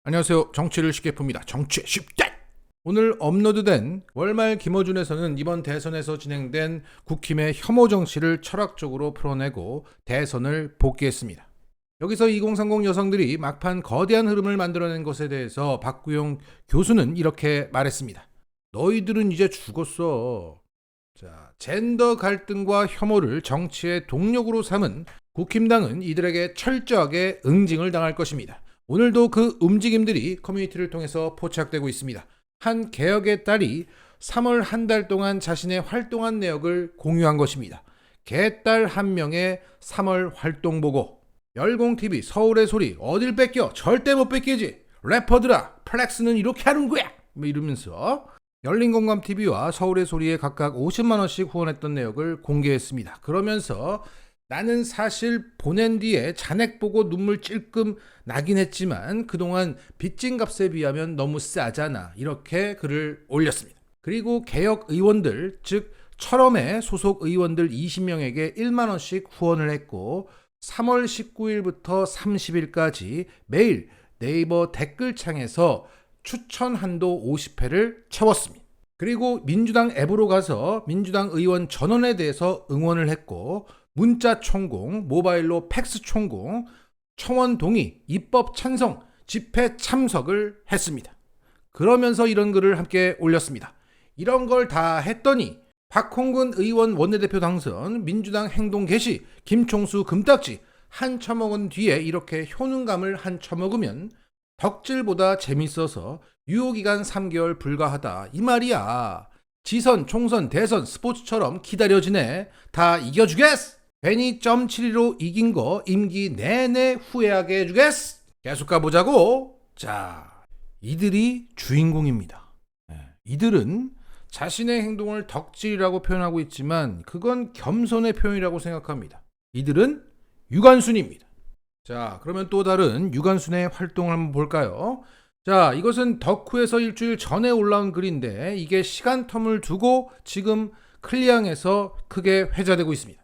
안녕하세요. 정치를 쉽게 풉니다. 정치 쉽게! 오늘 업로드된 월말 김어준에서는 이번 대선에서 진행된 국힘의 혐오 정치를 철학적으로 풀어내고 대선을 복귀했습니다. 여기서 2030 여성들이 막판 거대한 흐름을 만들어낸 것에 대해서 박구용 교수는 이렇게 말했습니다. 너희들은 이제 죽었어. 자, 젠더 갈등과 혐오를 정치의 동력으로 삼은 국힘당은 이들에게 철저하게 응징을 당할 것입니다. 오늘도 그 움직임들이 커뮤니티를 통해서 포착되고 있습니다. 한 개혁의 딸이 3월 한 달 동안 자신의 활동한 내역을 공유한 것입니다. 개딸 한 명의 3월 활동 보고. 열공TV 서울의 소리 어딜 뺏겨? 절대 못 뺏기지. 래퍼들아 플렉스는 이렇게 하는 거야. 이러면서 열린공감TV와 서울의 소리에 각각 50만원씩 후원했던 내역을 공개했습니다. 그러면서 나는 사실 보낸 뒤에 잔액 보고 눈물 찔끔 나긴 했지만 그동안 빚진 값에 비하면 너무 싸잖아. 이렇게 글을 올렸습니다. 그리고 개혁 의원들, 즉 철험의 소속 의원들 20명에게 1만원씩 후원을 했고 3월 19일부터 30일까지 매일 네이버 댓글창에서 추천 한도 50회를 채웠습니다. 그리고 민주당 앱으로 가서 민주당 의원 전원에 대해서 응원을 했고 문자 총공, 모바일로 팩스 총공, 청원 동의, 입법 찬성, 집회 참석을 했습니다. 그러면서 이런 글을 함께 올렸습니다. 이런 걸 다 했더니 박홍근 의원 원내대표 당선, 민주당 행동 개시, 김총수 금딱지 한 처먹은 뒤에 이렇게 효능감을 한 처먹으면 덕질보다 재밌어서 유효기간 3개월 불가하다 이 말이야. 지선, 총선, 대선, 스포츠처럼 기다려지네. 다 이겨주겠어. 괜히 .72로 이긴 거 임기 내내 후회하게 해주겠어. 계속 가보자고. 자, 이들이 주인공입니다. 이들은 자신의 행동을 덕질이라고 표현하고 있지만 그건 겸손의 표현이라고 생각합니다. 이들은 유관순입니다. 자, 그러면 또 다른 유관순의 활동을 한번 볼까요? 자, 이것은 덕후에서 일주일 전에 올라온 글인데 이게 시간텀을 두고 지금 클리앙에서 크게 회자되고 있습니다.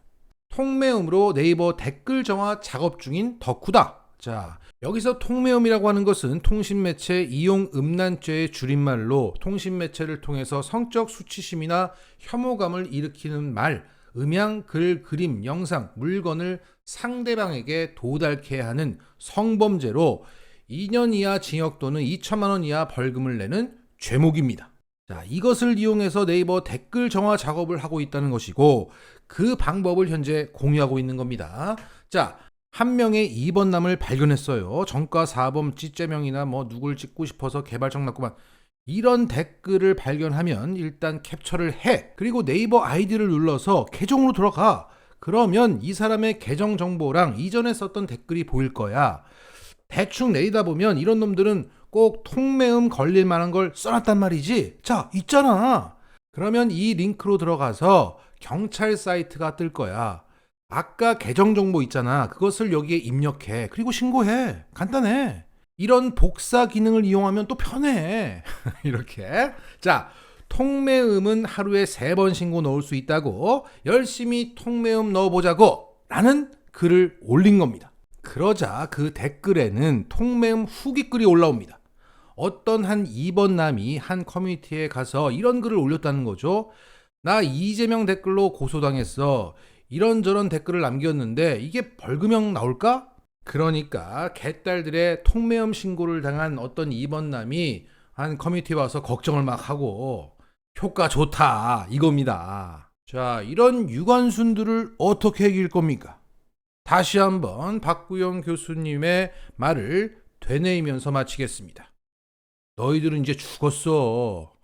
통매음으로 네이버 댓글 정화 작업 중인 덕후다. 자, 여기서 통매음이라고 하는 것은 통신매체 이용 음란죄의 줄임말로 통신매체를 통해서 성적 수치심이나 혐오감을 일으키는 말, 음향, 글, 그림, 영상, 물건을 상대방에게 도달케 하는 성범죄로 2년 이하 징역 또는 2천만 원 이하 벌금을 내는 죄목입니다. 자, 이것을 이용해서 네이버 댓글 정화 작업을 하고 있다는 것이고 그 방법을 현재 공유하고 있는 겁니다. 자, 한 명의 2번남을 발견했어요. 전과 4범 찌째명이나 누굴 찍고 싶어서 개발적 났구만. 이런 댓글을 발견하면 일단 캡처를 해. 그리고 네이버 아이디를 눌러서 계정으로 돌아가. 그러면 이 사람의 계정 정보랑 이전에 썼던 댓글이 보일 거야. 대충 내리다 보면 이런 놈들은 꼭 통매음 걸릴 만한 걸 써놨단 말이지. 자, 있잖아. 그러면 이 링크로 들어가서 경찰 사이트가 뜰 거야. 아까 계정 정보 있잖아. 그것을 여기에 입력해. 그리고 신고해. 간단해. 이런 복사 기능을 이용하면 또 편해. 이렇게. 자, 통매음은 하루에 3번 신고 넣을 수 있다고 열심히 통매음 넣어보자고 라는 글을 올린 겁니다. 그러자 그 댓글에는 통매음 후기글이 올라옵니다. 어떤 한 2번 남이 한 커뮤니티에 가서 이런 글을 올렸다는 거죠. 나 이재명 댓글로 고소당했어. 이런저런 댓글을 남겼는데 이게 벌금형 나올까? 그러니까 개딸들의 통매음 신고를 당한 어떤 2번 남이 한 커뮤니티에 와서 걱정을 막 하고 효과 좋다 이겁니다. 자, 이런 유관순들을 어떻게 이길 겁니까? 다시 한번 박구영 교수님의 말을 되뇌이면서 마치겠습니다. 너희들은 이제 죽었어.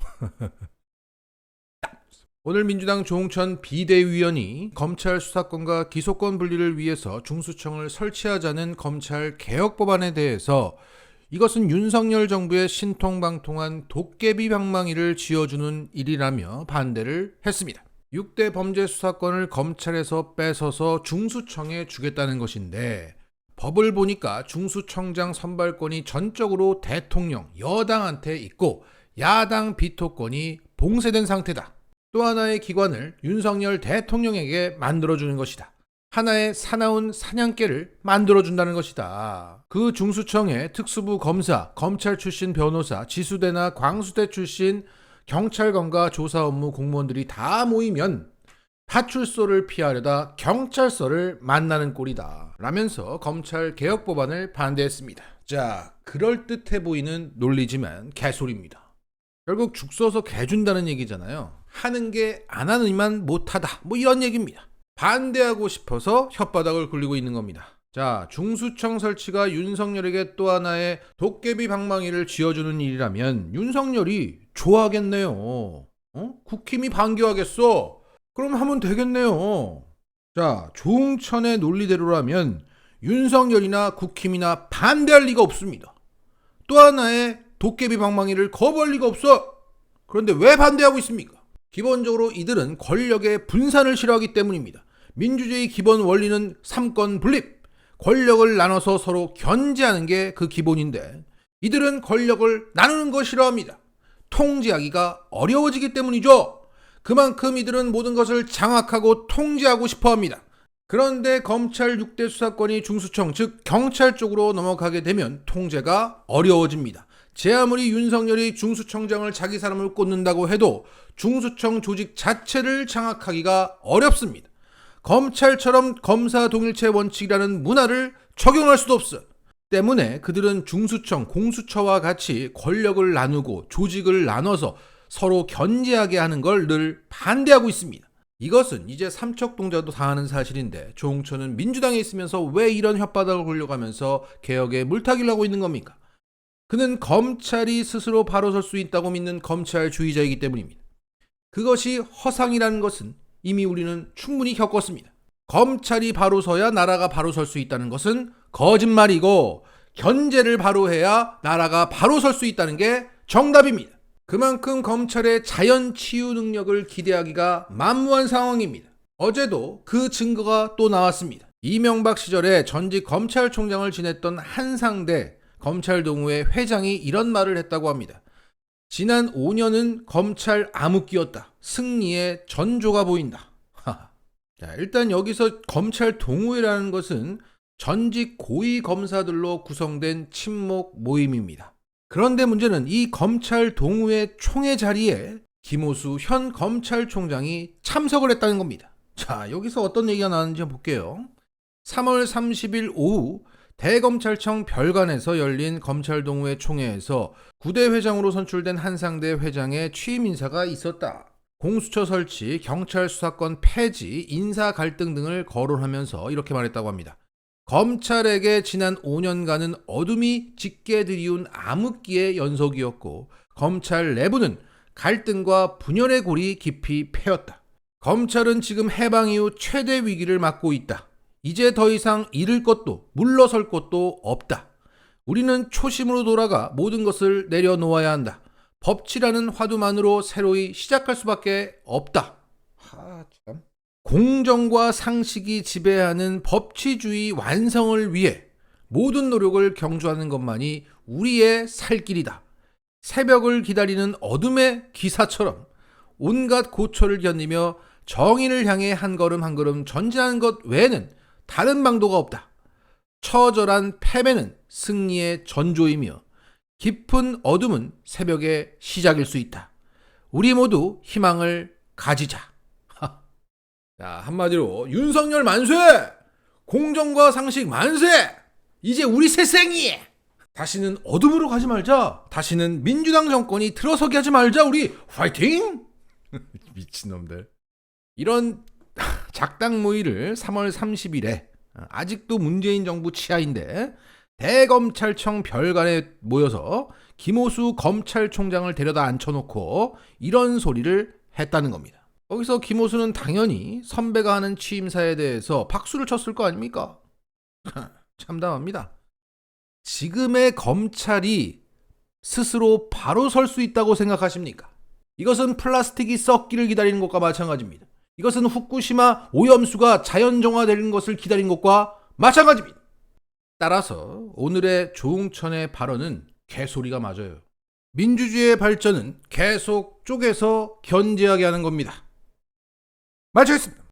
오늘 민주당 조홍천 비대위원이 검찰 수사권과 기소권 분리를 위해서 중수청을 설치하자는 검찰 개혁 법안에 대해서 이것은 윤석열 정부의 신통방통한 도깨비 방망이를 쥐어주는 일이라며 반대를 했습니다. 6대 범죄 수사권을 검찰에서 뺏어서 중수청에 주겠다는 것인데 법을 보니까 중수청장 선발권이 전적으로 대통령, 여당한테 있고 야당 비토권이 봉쇄된 상태다. 또 하나의 기관을 윤석열 대통령에게 만들어주는 것이다. 하나의 사나운 사냥개를 만들어준다는 것이다. 그 중수청의 특수부 검사, 검찰 출신 변호사, 지수대나 광수대 출신 경찰관과 조사 업무 공무원들이 다 모이면 파출소를 피하려다 경찰서를 만나는 꼴이다 라면서 검찰 개혁 법안을 반대했습니다. 자, 그럴듯해 보이는 논리지만 개소리입니다. 결국 죽 써서 개 준다는 얘기잖아요. 하는 게 안 하는 이만 못하다 뭐 이런 얘기입니다. 반대하고 싶어서 혓바닥을 굴리고 있는 겁니다. 자, 중수청 설치가 윤석열에게 또 하나의 도깨비 방망이를 쥐어주는 일이라면 윤석열이 좋아하겠네요. 국힘이 반겨하겠어? 그럼 하면 되겠네요. 자, 조응천의 논리대로라면 윤석열이나 국힘이나 반대할 리가 없습니다. 또 하나의 도깨비 방망이를 거부할 리가 없어. 그런데 왜 반대하고 있습니까? 기본적으로 이들은 권력의 분산을 싫어하기 때문입니다. 민주주의 기본 원리는 삼권 분립, 권력을 나눠서 서로 견제하는 게 그 기본인데 이들은 권력을 나누는 거 싫어합니다. 통제하기가 어려워지기 때문이죠. 그만큼 이들은 모든 것을 장악하고 통제하고 싶어 합니다. 그런데 검찰 6대 수사권이 중수청, 즉 경찰 쪽으로 넘어가게 되면 통제가 어려워집니다. 제 아무리 윤석열이 중수청장을 자기 사람을 꽂는다고 해도 중수청 조직 자체를 장악하기가 어렵습니다. 검찰처럼 검사 동일체 원칙이라는 문화를 적용할 수도 없어. 때문에 그들은 중수청, 공수처와 같이 권력을 나누고 조직을 나눠서 서로 견제하게 하는 걸 늘 반대하고 있습니다. 이것은 이제 삼척동자도 당하는 사실인데 조응천은 민주당에 있으면서 왜 이런 혓바닥을 굴려가면서 개혁에 물타기를 하고 있는 겁니까? 그는 검찰이 스스로 바로 설 수 있다고 믿는 검찰주의자이기 때문입니다. 그것이 허상이라는 것은 이미 우리는 충분히 겪었습니다. 검찰이 바로 서야 나라가 바로 설 수 있다는 것은 거짓말이고 견제를 바로 해야 나라가 바로 설 수 있다는 게 정답입니다. 그만큼 검찰의 자연 치유 능력을 기대하기가 만무한 상황입니다. 어제도 그 증거가 또 나왔습니다. 이명박 시절에 전직 검찰총장을 지냈던 한상대 검찰동우회 회장이 이런 말을 했다고 합니다. 지난 5년은 검찰 암흑기였다. 승리의 전조가 보인다. 자, 일단 여기서 검찰 동우회라는 것은 전직 고위 검사들로 구성된 친목 모임입니다. 그런데 문제는 이 검찰 동우회 총회 자리에 김오수 현 검찰총장이 참석을 했다는 겁니다. 자, 여기서 어떤 얘기가 나왔는지 볼게요. 3월 30일 오후 대검찰청 별관에서 열린 검찰동우회 총회에서 9대 회장으로 선출된 한상대 회장의 취임 인사가 있었다. 공수처 설치, 경찰 수사권 폐지, 인사 갈등 등을 거론하면서 이렇게 말했다고 합니다. 검찰에게 지난 5년간은 어둠이 짙게 들이운 암흑기의 연속이었고 검찰 내부는 갈등과 분열의 골이 깊이 패였다. 검찰은 지금 해방 이후 최대 위기를 맞고 있다. 이제 더 이상 잃을 것도 물러설 것도 없다. 우리는 초심으로 돌아가 모든 것을 내려놓아야 한다. 법치라는 화두만으로 새로이 시작할 수밖에 없다. 참. 공정과 상식이 지배하는 법치주의 완성을 위해 모든 노력을 경주하는 것만이 우리의 살 길이다. 새벽을 기다리는 어둠의 기사처럼 온갖 고초를 견디며 정의를 향해 한 걸음 한 걸음 전진하는 것 외에는 다른 방도가 없다. 처절한 패배는 승리의 전조이며 깊은 어둠은 새벽의 시작일 수 있다. 우리 모두 희망을 가지자. 자, 한마디로 윤석열 만세! 공정과 상식 만세! 이제 우리 세상이! 다시는 어둠으로 가지 말자. 다시는 민주당 정권이 들어서게 하지 말자. 우리 화이팅! 미친놈들. 이런 작당 모의를 3월 30일에 아직도 문재인 정부 치하인데 대검찰청 별관에 모여서 김오수 검찰총장을 데려다 앉혀놓고 이런 소리를 했다는 겁니다. 거기서 김오수는 당연히 선배가 하는 취임사에 대해서 박수를 쳤을 거 아닙니까? 참담합니다. 지금의 검찰이 스스로 바로 설 수 있다고 생각하십니까? 이것은 플라스틱이 썩기를 기다리는 것과 마찬가지입니다. 이것은 후쿠시마 오염수가 자연정화되는 것을 기다린 것과 마찬가지입니다. 따라서 오늘의 조응천의 발언은 개소리가 맞아요. 민주주의의 발전은 계속 쪼개서 견제하게 하는 겁니다. 마치겠습니다.